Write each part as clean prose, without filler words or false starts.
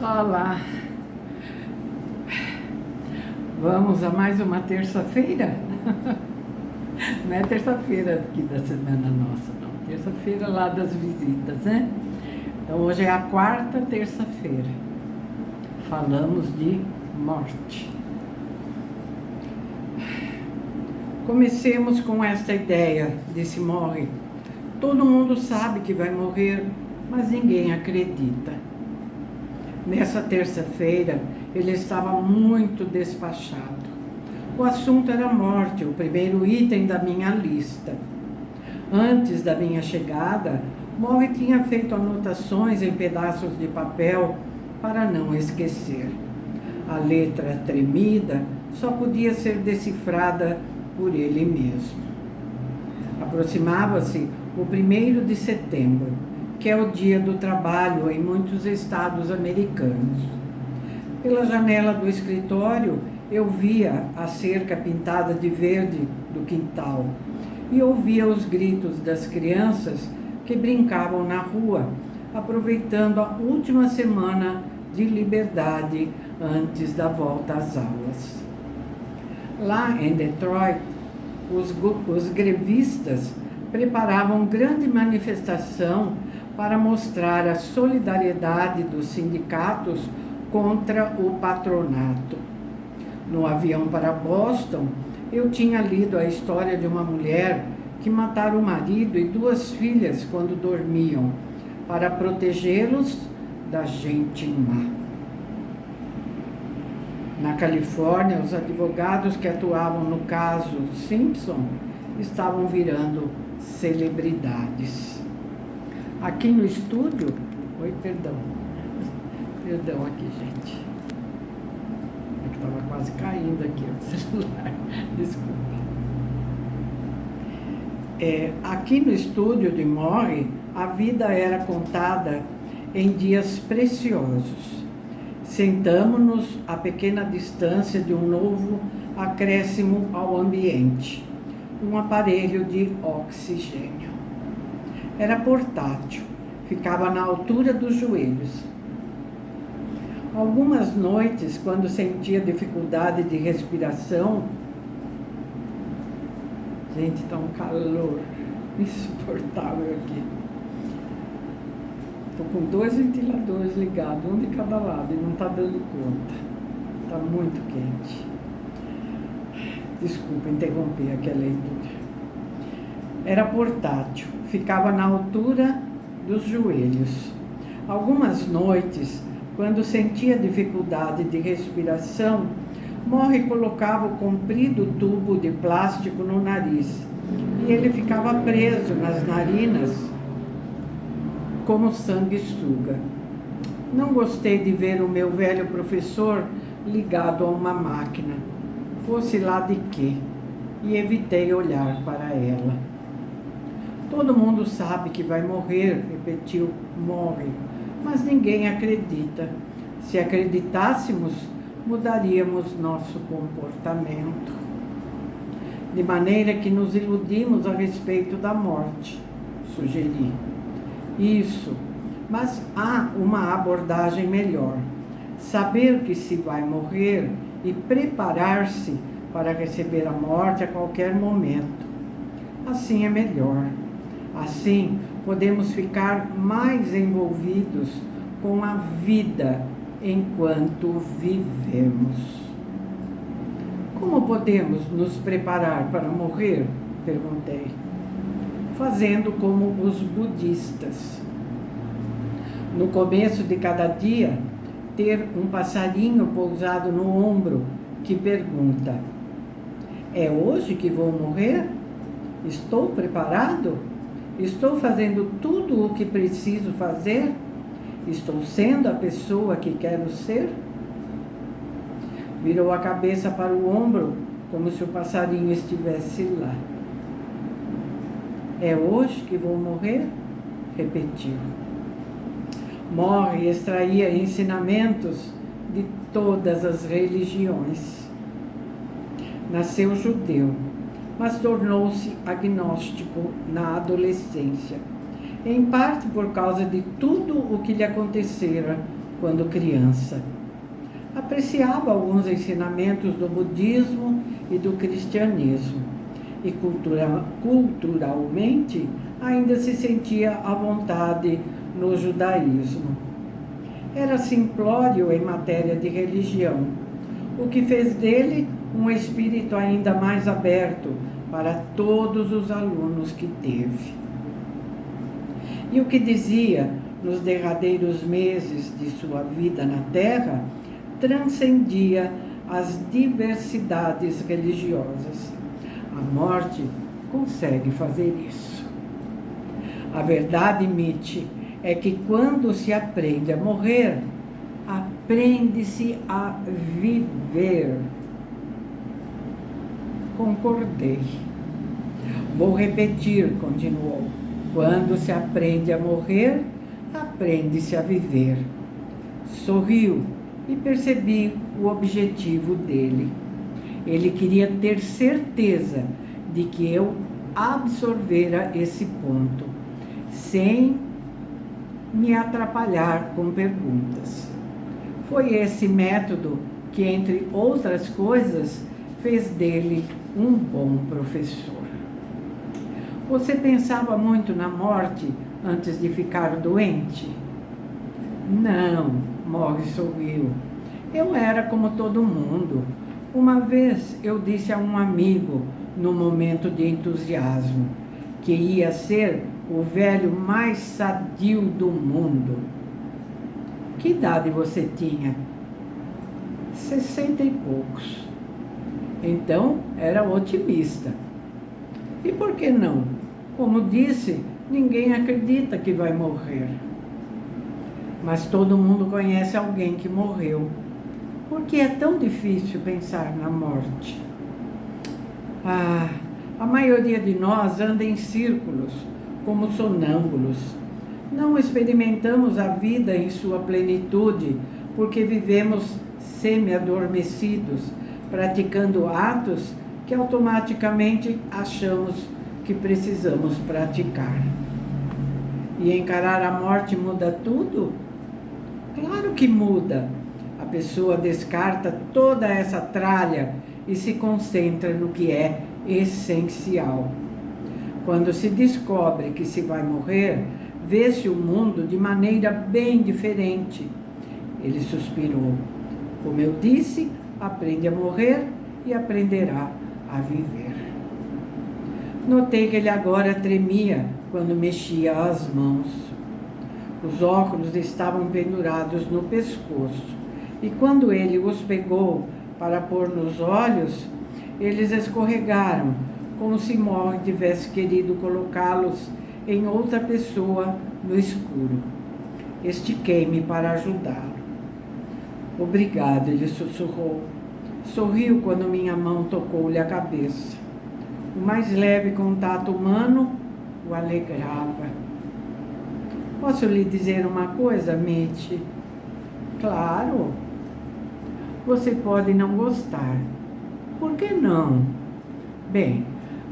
Olá, vamos a mais uma terça-feira? Não é terça-feira aqui da semana nossa, não. Terça-feira lá das visitas, né? Então hoje é a quarta terça-feira. Falamos de morte. Comecemos com esta ideia desse morre. Todo mundo sabe que vai morrer, mas ninguém acredita. Nessa terça-feira, ele estava muito despachado. O assunto era a morte, o primeiro item da minha lista. Antes da minha chegada, Morrie tinha feito anotações em pedaços de papel para não esquecer. A letra tremida só podia ser decifrada por ele mesmo. Aproximava-se o 1º de setembro, que é o dia do trabalho em muitos estados americanos. Pela janela do escritório, eu via a cerca pintada de verde do quintal e ouvia os gritos das crianças que brincavam na rua, aproveitando a última semana de liberdade antes da volta às aulas. Lá em Detroit, os grevistas preparavam grande manifestação para mostrar a solidariedade dos sindicatos contra o patronato. No avião para Boston, eu tinha lido a história de uma mulher que matara o marido e 2 filhas quando dormiam, para protegê-los da gente má. Na Califórnia, os advogados que atuavam no caso Simpson estavam virando celebridades. Aqui no estúdio... Oi, perdão. Perdão aqui, gente. É que estava quase caindo aqui o celular. Desculpa. Aqui no estúdio de Morrie, a vida era contada em dias preciosos. Sentamo-nos a pequena distância de um novo acréscimo ao ambiente. Um aparelho de oxigênio. Era portátil, ficava na altura dos joelhos. Algumas noites, quando sentia dificuldade de respiração... Gente, está um calor insuportável aqui. Estou com 2 ventiladores ligados, um de cada lado, e não está dando conta. Está muito quente. Desculpa interromper aqui a leitura. Era portátil, ficava na altura dos joelhos. Algumas noites, quando sentia dificuldade de respiração, Morrie colocava o comprido tubo de plástico no nariz e ele ficava preso nas narinas como sanguessuga. Não gostei de ver o meu velho professor ligado a uma máquina, fosse lá de quê, e evitei olhar para ela. Todo mundo sabe que vai morrer, repetiu Morrie, mas ninguém acredita. Se acreditássemos, mudaríamos nosso comportamento. De maneira que nos iludimos a respeito da morte, sugeri. Isso, mas há uma abordagem melhor. Saber que se vai morrer e preparar-se para receber a morte a qualquer momento. Assim é melhor. Assim, podemos ficar mais envolvidos com a vida enquanto vivemos. Como podemos nos preparar para morrer? Perguntei. Fazendo como os budistas. No começo de cada dia, ter um passarinho pousado no ombro que pergunta: é hoje que vou morrer? Estou preparado? Estou fazendo tudo o que preciso fazer? Estou sendo a pessoa que quero ser? Virou a cabeça para o ombro, como se o passarinho estivesse lá. É hoje que vou morrer? Repetiu. Morrie extraía ensinamentos de todas as religiões. Nasceu judeu, mas tornou-se agnóstico na adolescência, em parte por causa de tudo o que lhe acontecera quando criança. Apreciava alguns ensinamentos do budismo e do cristianismo e culturalmente ainda se sentia à vontade no judaísmo. Era simplório em matéria de religião, o que fez dele um espírito ainda mais aberto para todos os alunos que teve. E o que dizia nos derradeiros meses de sua vida na Terra transcendia as diversidades religiosas. A morte consegue fazer isso. A verdade, Mitch, é que quando se aprende a morrer, aprende-se a viver. Concordei. Vou repetir, continuou. Quando se aprende a morrer, aprende-se a viver. Sorriu e percebi o objetivo dele. Ele queria ter certeza de que eu absorvera esse ponto, sem me atrapalhar com perguntas. Foi esse método que, entre outras coisas, fez dele um bom professor. Você pensava muito na morte antes de ficar doente? Não, Morris sorriu. Eu era como todo mundo. Uma vez eu disse a um amigo, no momento de entusiasmo, que ia ser o velho mais sadio do mundo. Que idade você tinha? 60 e poucos. Então, era otimista. E por que não? Como disse, ninguém acredita que vai morrer. Mas todo mundo conhece alguém que morreu. Por que é tão difícil pensar na morte? A maioria de nós anda em círculos, como sonâmbulos. Não experimentamos a vida em sua plenitude, porque vivemos semi-adormecidos, praticando atos que automaticamente achamos que precisamos praticar. E encarar a morte muda tudo? Claro que muda. A pessoa descarta toda essa tralha e se concentra no que é essencial. Quando se descobre que se vai morrer, vê-se o mundo de maneira bem diferente. Ele suspirou. Como eu disse, aprende a morrer e aprenderá a viver. Notei que ele agora tremia quando mexia as mãos. Os óculos estavam pendurados no pescoço e quando ele os pegou para pôr nos olhos, eles escorregaram, como se Morris tivesse querido colocá-los em outra pessoa no escuro. Estiquei-me para ajudá-lo. Obrigado, ele sussurrou. Sorriu quando minha mão tocou-lhe a cabeça. O mais leve contato humano o alegrava. Posso lhe dizer uma coisa, Mitch? Claro. Você pode não gostar. Por que não? Bem,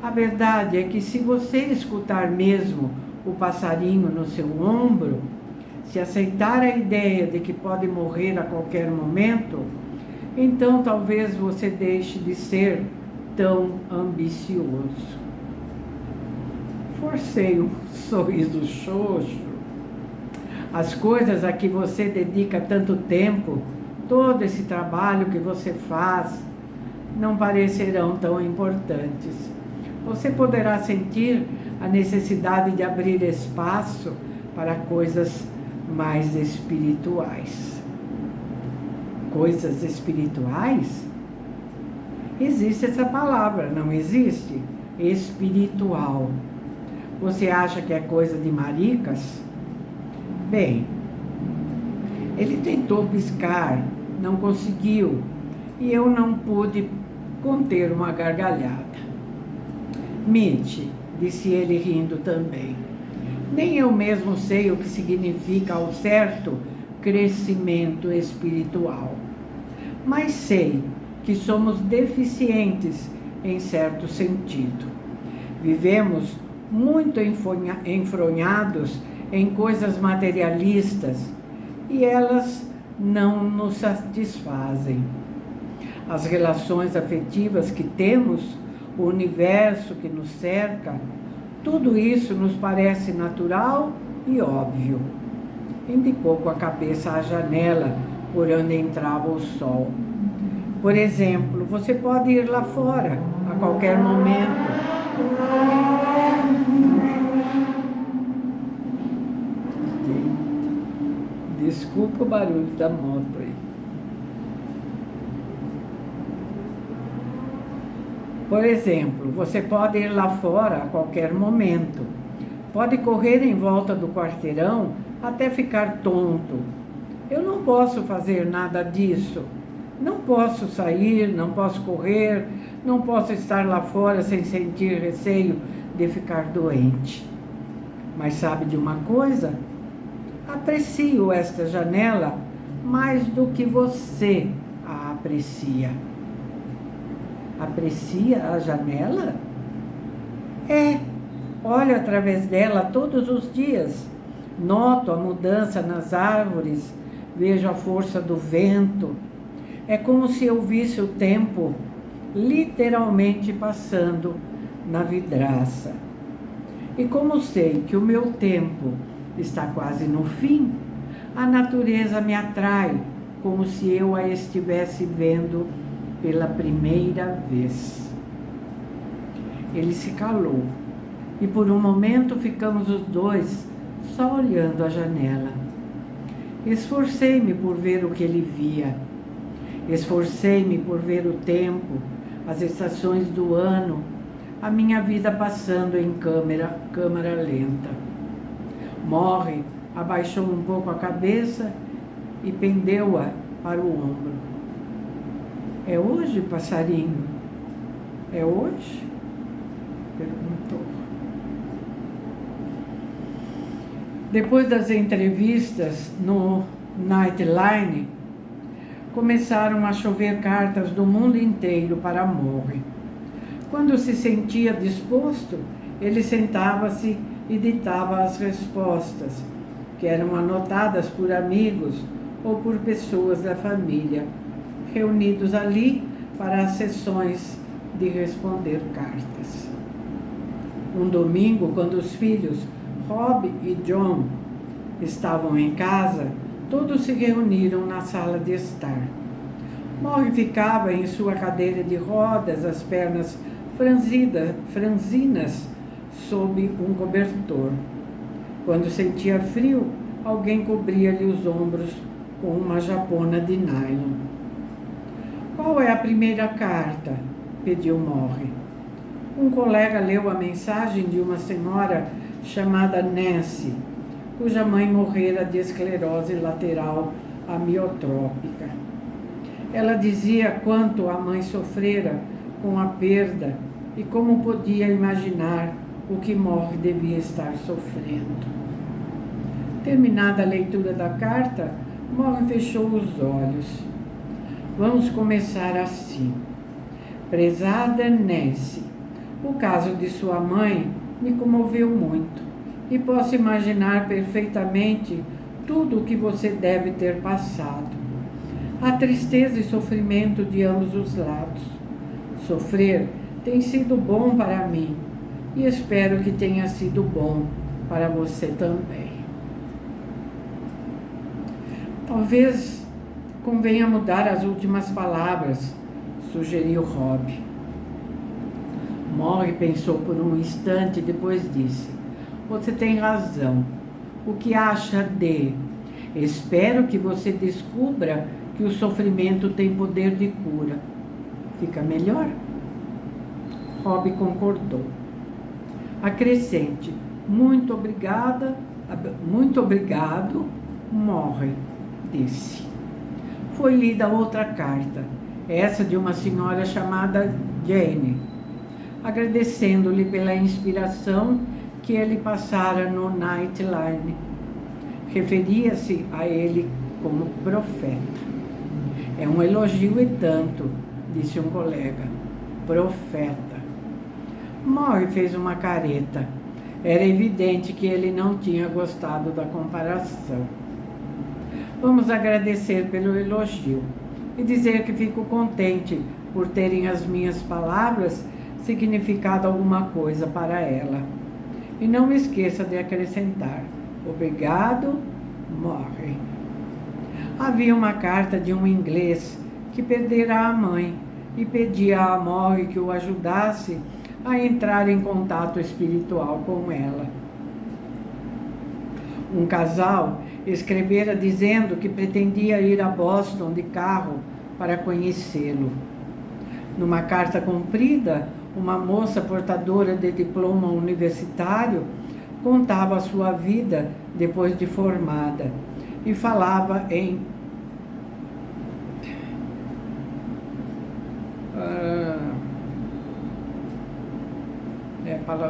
a verdade é que se você escutar mesmo o passarinho no seu ombro, se aceitar a ideia de que pode morrer a qualquer momento, então talvez você deixe de ser tão ambicioso. Forcei um sorriso xoxo. As coisas a que você dedica tanto tempo, todo esse trabalho que você faz, não parecerão tão importantes. Você poderá sentir a necessidade de abrir espaço para coisas mais espirituais. Coisas espirituais? Existe essa palavra, não existe? Espiritual. Você acha que é coisa de maricas? Bem, ele tentou piscar, não conseguiu, e eu não pude conter uma gargalhada. Mitch, disse ele rindo também, nem eu mesmo sei o que significa ao certo crescimento espiritual, mas sei que somos deficientes em certo sentido. Vivemos muito enfronhados em coisas materialistas e elas não nos satisfazem. As relações afetivas que temos, o universo que nos cerca, tudo isso nos parece natural e óbvio. Indicou com a cabeça a janela por onde entrava o sol. Por exemplo, você pode ir lá fora a qualquer momento. Desculpa o barulho da moto aí. Por exemplo, você pode ir lá fora a qualquer momento. Pode correr em volta do quarteirão até ficar tonto. Eu não posso fazer nada disso. Não posso sair, não posso correr, não posso estar lá fora sem sentir receio de ficar doente. Mas sabe de uma coisa? Aprecio esta janela mais do que você a aprecia. Aprecia a janela? Olho através dela todos os dias. Noto a mudança nas árvores, vejo a força do vento. É como se eu visse o tempo literalmente passando na vidraça. E como sei que o meu tempo está quase no fim, a natureza me atrai, como se eu a estivesse vendo pela primeira vez. Ele se calou e por um momento ficamos os dois só olhando a janela. Esforcei-me por ver o que ele via. Esforcei-me por ver o tempo, as estações do ano, a minha vida passando em câmara lenta. Morre abaixou um pouco a cabeça e pendeu-a para o ombro. É hoje, passarinho? É hoje? Perguntou. Depois das entrevistas no Nightline, começaram a chover cartas do mundo inteiro para Morrie. Quando se sentia disposto, ele sentava-se e ditava as respostas, que eram anotadas por amigos ou por pessoas da família, reunidos ali para as sessões de responder cartas. Um domingo, quando os filhos Rob e John estavam em casa, todos se reuniram na sala de estar. Morrie ficava em sua cadeira de rodas, as pernas franzinas sob um cobertor. Quando sentia frio, alguém cobria-lhe os ombros com uma japona de nylon. Qual é a primeira carta? Pediu Morrie. Um colega leu a mensagem de uma senhora chamada Nancy, cuja mãe morrera de esclerose lateral amiotrópica. Ela dizia quanto a mãe sofrera com a perda e como podia imaginar o que Morrie devia estar sofrendo. Terminada a leitura da carta, Morrie fechou os olhos. Vamos começar assim. Prezada Nancy, o caso de sua mãe me comoveu muito e posso imaginar perfeitamente tudo o que você deve ter passado. Há tristeza e sofrimento de ambos os lados. Sofrer tem sido bom para mim e espero que tenha sido bom para você também. Talvez convenha mudar as últimas palavras, sugeriu Rob. Morrie pensou por um instante e depois disse: você tem razão. O que acha de? Espero que você descubra que o sofrimento tem poder de cura. Fica melhor? Rob concordou. Acrescente: muito obrigado, Morrie, disse. Foi lida outra carta, essa de uma senhora chamada Jane, agradecendo-lhe pela inspiração que ele passara no Nightline. Referia-se a ele como profeta. É um elogio e tanto, disse um colega. Profeta. Morrie fez uma careta. Era evidente que ele não tinha gostado da comparação. Vamos agradecer pelo elogio e dizer que fico contente por terem as minhas palavras significado alguma coisa para ela. E não me esqueça de acrescentar: obrigado, Morrie. Havia uma carta de um inglês que perdera a mãe e pedia a Morrie que o ajudasse a entrar em contato espiritual com ela. Um casal escrevera dizendo que pretendia ir a Boston de carro para conhecê-lo. Numa carta comprida, uma moça portadora de diploma universitário contava a sua vida depois de formada e falava em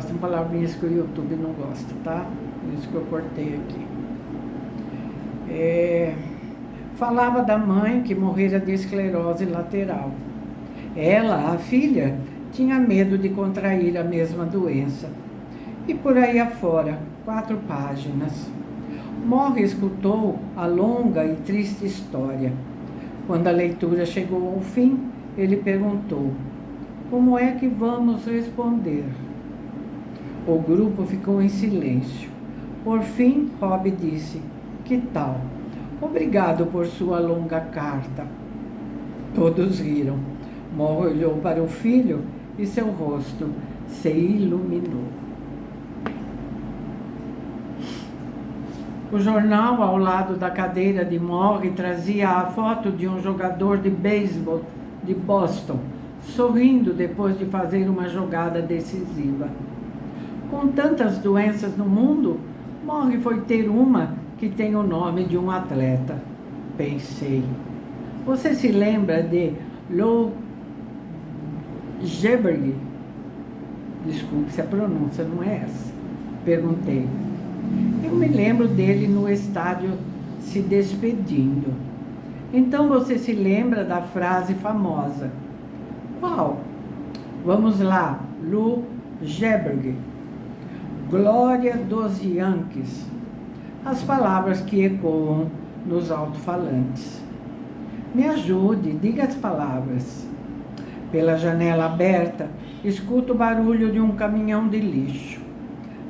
são palavrinhas que o YouTube não gosta, tá? Por isso que eu cortei aqui. Falava da mãe que morrera de esclerose lateral. Ela, a filha, tinha medo de contrair a mesma doença. E por aí afora, 4 páginas. Morrie escutou a longa e triste história. Quando a leitura chegou ao fim, ele perguntou: como é que vamos responder? O grupo ficou em silêncio. Por fim, Rob disse: que tal? Obrigado por sua longa carta. Todos riram. Morrie olhou para o filho e seu rosto se iluminou. O jornal ao lado da cadeira de Morrie trazia a foto de um jogador de beisebol de Boston, sorrindo depois de fazer uma jogada decisiva. Com tantas doenças no mundo, Morrie foi ter uma que tem o nome de um atleta. Pensei. Você se lembra de Lou Geberg? Desculpe se a pronúncia não é essa. Perguntei. Eu me lembro dele no estádio se despedindo. Então você se lembra da frase famosa. Qual? Vamos lá. Lou Geberg. Glória dos Yankees. As palavras que ecoam nos alto-falantes. Me ajude, diga as palavras. Pela janela aberta, escuto o barulho de um caminhão de lixo.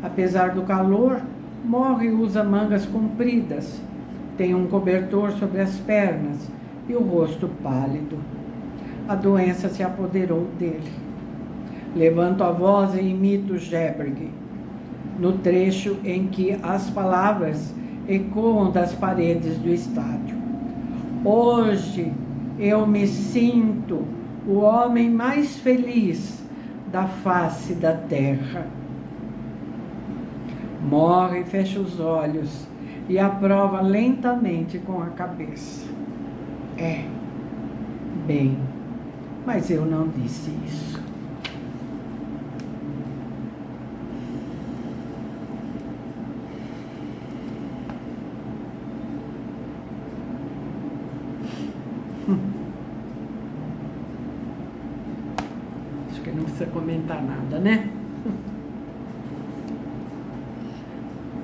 Apesar do calor, Morrie usa mangas compridas, tem um cobertor sobre as pernas e o rosto pálido. A doença se apoderou dele. Levanto a voz e imito Geberg, no trecho em que as palavras ecoam das paredes do estádio. Hoje eu me sinto o homem mais feliz da face da terra. Morrie, fecha os olhos e aprova lentamente com a cabeça. Bem, mas eu não disse isso. Acho que não precisa comentar nada, né?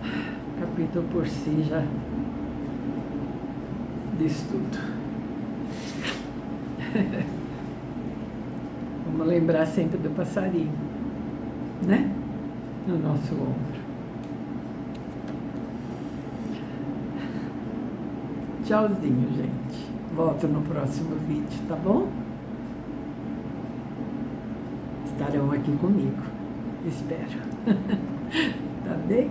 O capítulo por si já diz tudo. Vamos lembrar sempre do passarinho, né? No nosso ombro. Tchauzinho, gente. Volto no próximo vídeo, tá bom? Estarão aqui comigo. Espero. Tá bem?